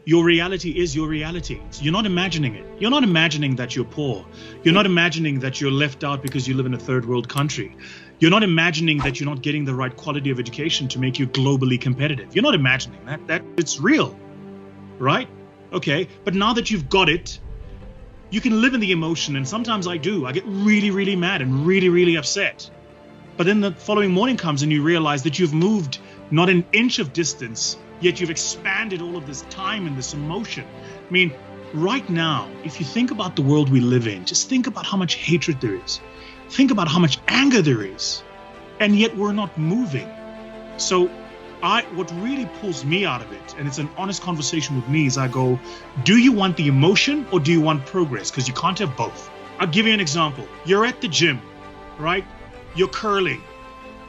Your reality is your reality. So you're not imagining it. You're not imagining that you're poor. You're not imagining that you're left out because you live in a third world country. You're not imagining that you're not getting the right quality of education to make you globally competitive. You're not imagining that it's real, right? Okay, but now that you've got it, you can live in the emotion, and sometimes I do. I get really, really mad and really, really upset. But then the following morning comes and you realize that you've moved not an inch of distance, yet you've expanded all of this time and this emotion. I mean, right now, if you think about the world we live in, just think about how much hatred there is. Think about how much anger there is. And yet we're not moving. So what really pulls me out of it, and it's an honest conversation with me, is I go, do you want the emotion or do you want progress? Because you can't have both. I'll give you an example. You're at the gym, right? You're curling.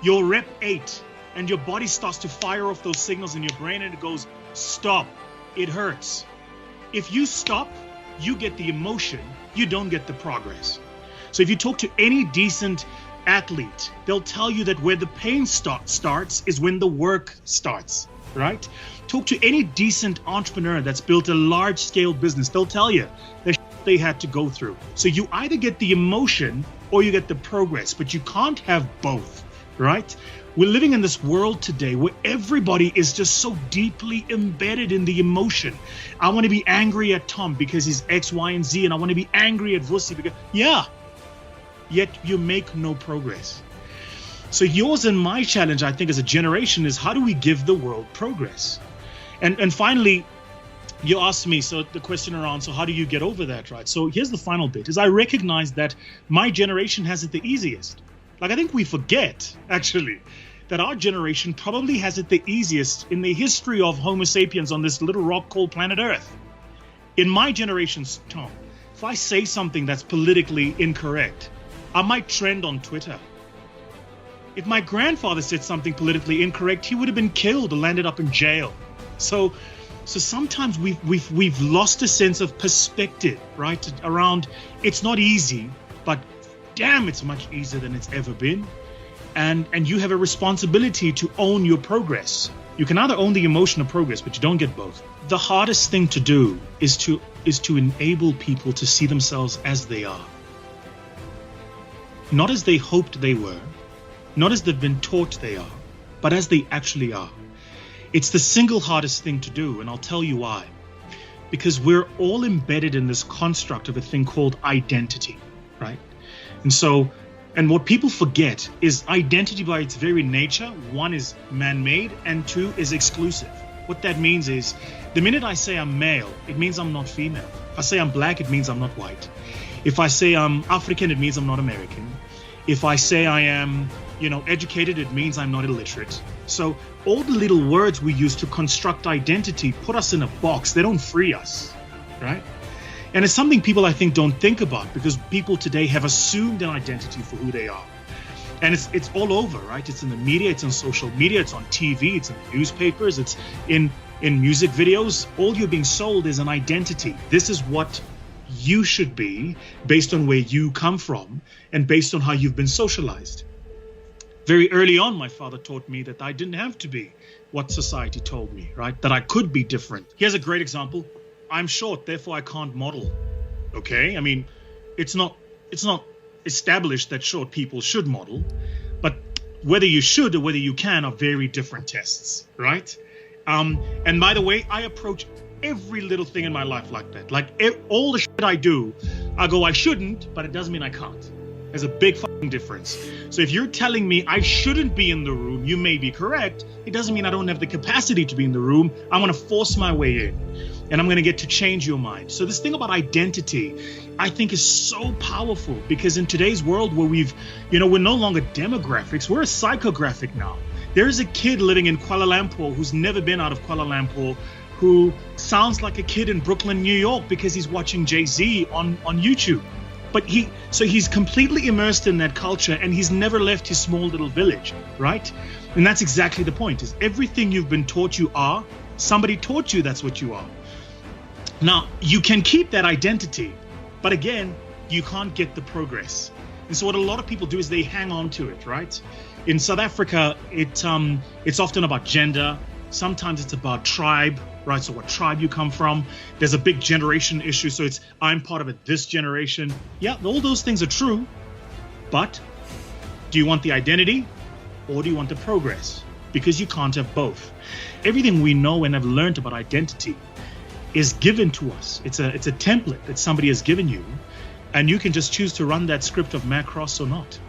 You're rep 8, and your body starts to fire off those signals in your brain, and it goes, stop. It hurts. If you stop, you get the emotion. You don't get the progress. So if you talk to any decent athlete, they'll tell you that where the pain starts is when the work starts, right? Talk to any decent entrepreneur that's built a large-scale business. They'll tell you the they had to go through. So you either get the emotion or you get the progress, but you can't have both, right? We're living in this world today where everybody is just so deeply embedded in the emotion. I want to be angry at Tom because he's X, Y, and Z, and I want to be angry at Vusi because, yet you make no progress. So yours and my challenge, I think, as a generation is how do we give the world progress? And finally, you asked me, so the question around, so how do you get over that, right? So here's the final bit, is I recognize that my generation has it the easiest. Like, I think we forget, actually, that our generation probably has it the easiest in the history of Homo sapiens on this little rock called planet Earth. In my generation's Tom, if I say something that's politically incorrect, I might trend on Twitter. If my grandfather said something politically incorrect, he would have been killed or landed up in jail. So sometimes we've lost a sense of perspective, right? Around it's not easy, but damn, it's much easier than it's ever been. And you have a responsibility to own your progress. You can either own the emotion or progress, but you don't get both. The hardest thing to do is to enable people to see themselves as they are. Not as they hoped they were, not as they've been taught they are, but as they actually are. It's the single hardest thing to do, and I'll tell you why. Because we're all embedded in this construct of a thing called identity, right? And what people forget is identity by its very nature, one is man-made and two is exclusive. What that means is the minute I say I'm male, it means I'm not female. If I say I'm black, it means I'm not white. If I say I'm African, it means I'm not American. If I say I am, educated, it means I'm not illiterate. So all the little words we use to construct identity put us in a box. They don't free us, right? And it's something people, I think, don't think about because people today have assumed an identity for who they are. And it's all over, right? It's in the media, it's on social media, it's on TV, it's in the newspapers, it's in music videos. All you're being sold is an identity. This is what you should be based on where you come from and based on how you've been socialized. Very early on, my father taught me that I didn't have to be what society told me, right? That I could be different. Here's a great example. I'm short, therefore I can't model. Okay? I mean, it's not established that short people should model, but whether you should or whether you can are very different tests, right? And by the way, I approach every little thing in my life like that. Like all the shit I do, I go, I shouldn't, but it doesn't mean I can't. There's a big fucking difference. So if you're telling me I shouldn't be in the room, you may be correct. It doesn't mean I don't have the capacity to be in the room. I'm going to force my way in and I'm going to get to change your mind. So this thing about identity, I think is so powerful because in today's world where we're no longer demographics, we're a psychographic now. There's a kid living in Kuala Lumpur who's never been out of Kuala Lumpur who sounds like a kid in Brooklyn, New York because he's watching Jay-Z on YouTube. But he's completely immersed in that culture and he's never left his small little village, right? And that's exactly the point, is everything you've been taught you are, somebody taught you that's what you are. Now, you can keep that identity, but again, you can't get the progress. And so what a lot of people do is they hang on to it, right? In South Africa, it's often about gender. Sometimes it's about tribe. right? So what tribe you come from. There's a big generation issue. So it's, I'm part of it, this generation. Yeah, all those things are true. But do you want the identity or do you want the progress? Because you can't have both. Everything we know and have learned about identity is given to us. It's a template that somebody has given you, and you can just choose to run that script of Macross or not.